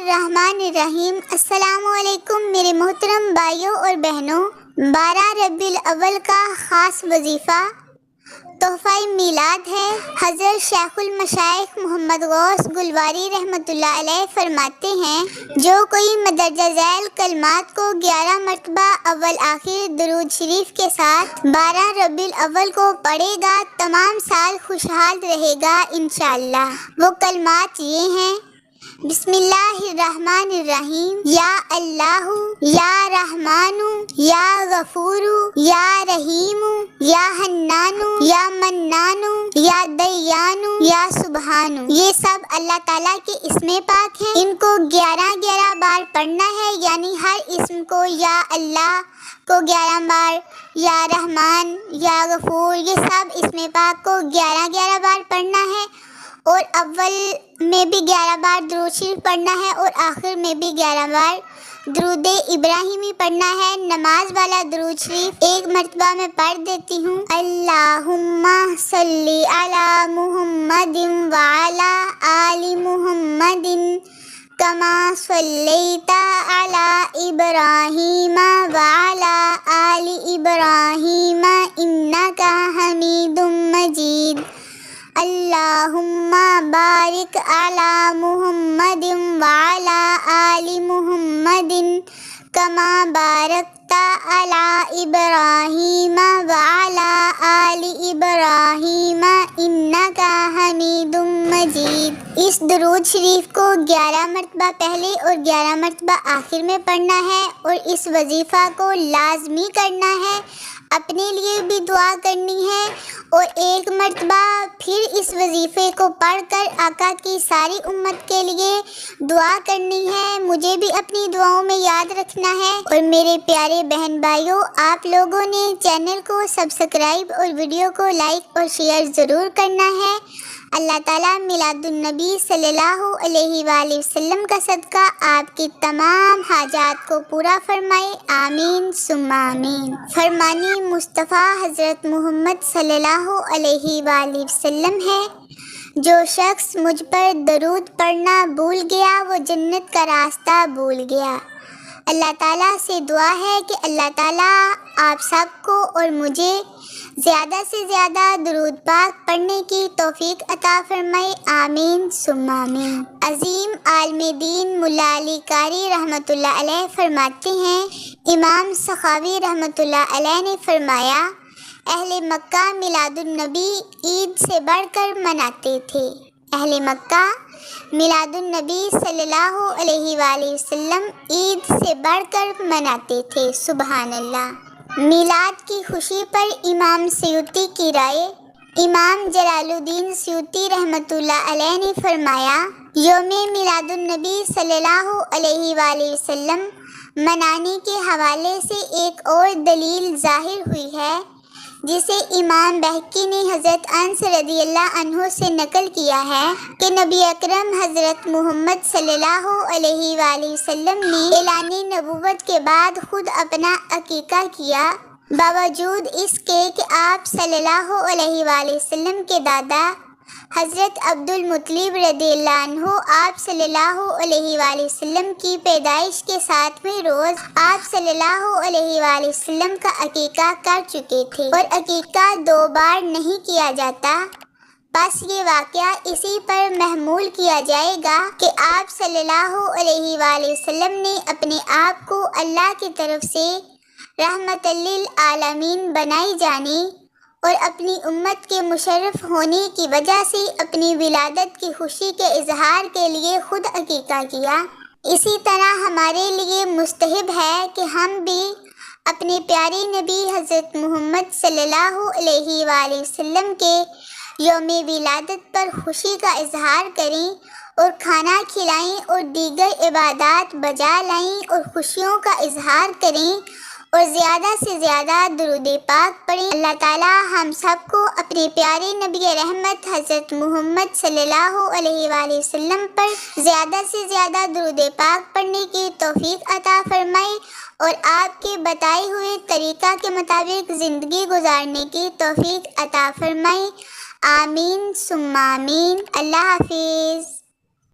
الرحمن الرحیم۔ السلام علیکم میرے محترم بھائیوں اور بہنوں۔ 12 ربیع الاول کا خاص وظیفہ تحفہ میلاد ہے۔ حضرت شیخ المشائخ محمد غوث گلواری رحمۃ اللہ علیہ فرماتے ہیں، جو کوئی مندرجہ ذیل کلمات کو 11 مرتبہ اول آخر درود شریف کے ساتھ 12 ربیع الاول کو پڑھے گا، تمام سال خوشحال رہے گا انشاءاللہ۔ وہ کلمات یہ ہیں: بسم اللہ الرحمن الرحیم، یا اللہ، یا رحمان، یا غفور، یا رحیم، یا حنان، یا منان، یا دیان، یا سبحان۔ یہ سب اللہ تعالیٰ کے اسم پاک ہیں۔ ان کو 11 بار پڑھنا ہے، یعنی ہر اسم کو یا اللہ کو 11 بار، یا رحمان، یا غفور، یہ سب اسم پاک کو 11 بار پڑھنا ہے، اور اول میں بھی 11 بار درود شریف پڑھنا ہے اور آخر میں بھی 11 بار درود ابراہیمی پڑھنا ہے۔ نماز والا درود شریف ایک مرتبہ میں پڑھ دیتی ہوں۔ اللہم صلی علی محمد وعلی آل محمد کما صلیت علی ابراہیم وعلی آل ابراہیم انک حمید مجید۔ اللہم بارک علی محمد وعلی آل محمد کما بارکت علی ابراہیم وعلی آل ابراہیم انک حمید مجید۔ اس درود شریف کو 11 مرتبہ پہلے اور 11 مرتبہ آخر میں پڑھنا ہے، اور اس وظیفہ کو لازمی کرنا ہے۔ اپنے لیے بھی دعا کرنی ہے، اور ایک مرتبہ پھر اس وظیفے کو پڑھ کر آقا کی ساری امت کے لیے دعا کرنی ہے۔ مجھے بھی اپنی دعاؤں میں یاد رکھنا ہے۔ اور میرے پیارے بہن بھائیوں، آپ لوگوں نے چینل کو سبسکرائب اور ویڈیو کو لائک اور شیئر ضرور کرنا ہے۔ اللہ تعالیٰ میلاد النبی صلی اللہ علیہ وآلہ وسلم کا صدقہ آپ کی تمام حاجات کو پورا فرمائے، آمین ثم آمین۔ فرمانی مصطفیٰ حضرت محمد صلی اللہ علیہ وآلہ وسلم ہے، جو شخص مجھ پر درود پڑھنا بھول گیا وہ جنت کا راستہ بھول گیا۔ اللہ تعالیٰ سے دعا ہے کہ اللہ تعالیٰ آپ سب کو اور مجھے زیادہ سے زیادہ درود پاک پڑھنے کی توفیق عطا فرمائے، آمین ثم آمین۔ عظیم عالم دین ملا علی قاری رحمۃ اللہ علیہ فرماتے ہیں، امام سخاوی رحمۃ اللہ علیہ نے فرمایا، اہل مکہ میلاد النبی عید سے بڑھ کر مناتے تھے۔ اہل مکہ میلاد النبی صلی اللہ علیہ وآلہ وسلم عید سے بڑھ کر مناتے تھے، سبحان اللہ۔ میلاد کی خوشی پر امام سیوطی کی رائے۔ امام جلال الدین سیوطی رحمۃ اللہ علیہ نے فرمایا، یوم میلاد النبی صلی اللہ علیہ وآلہ وسلم منانے کے حوالے سے ایک اور دلیل ظاہر ہوئی ہے، جسے امام بہقی نے حضرت انس رضی اللہ عنہ سے نقل کیا ہے کہ نبی اکرم حضرت محمد صلی اللہ علیہ وآلہ وسلم نے اعلان نبوت کے بعد خود اپنا عقیقہ کیا، باوجود اس کے کہ آپ صلی اللہ علیہ وآلہ وسلم کے دادا حضرت عبد المطلب رضی اللہ عنہ آپ صلی اللہ علیہ وآلہ وسلم کی پیدائش کے 7ویں روز آپ صلی اللہ علیہ وآلہ وسلم کا عقیقہ کر چکے تھے، اور عقیقہ 2 بار نہیں کیا جاتا۔ بس یہ واقعہ اسی پر محمول کیا جائے گا کہ آپ صلی اللہ علیہ وآلہ وسلم نے اپنے آپ کو اللہ کی طرف سے رحمت للعالمین بنائی جانے اور اپنی امت کے مشرف ہونے کی وجہ سے اپنی ولادت کی خوشی کے اظہار کے لیے خود عقیقہ کیا۔ اسی طرح ہمارے لیے مستحب ہے کہ ہم بھی اپنے پیارے نبی حضرت محمد صلی اللہ علیہ وآلہ وسلم کے یوم ولادت پر خوشی کا اظہار کریں، اور کھانا کھلائیں اور دیگر عبادات بجا لائیں اور خوشیوں کا اظہار کریں، اور زیادہ سے زیادہ درود پاک پڑھیں۔ اللہ تعالیٰ ہم سب کو اپنے پیارے نبی رحمت حضرت محمد صلی اللہ علیہ وآلہ وسلم پر زیادہ سے زیادہ درود پاک پڑھنے کی توفیق عطا فرمائے، اور آپ کے بتائے ہوئے طریقہ کے مطابق زندگی گزارنے کی توفیق عطا فرمائے، آمین ثم آمین۔ اللہ حافظ۔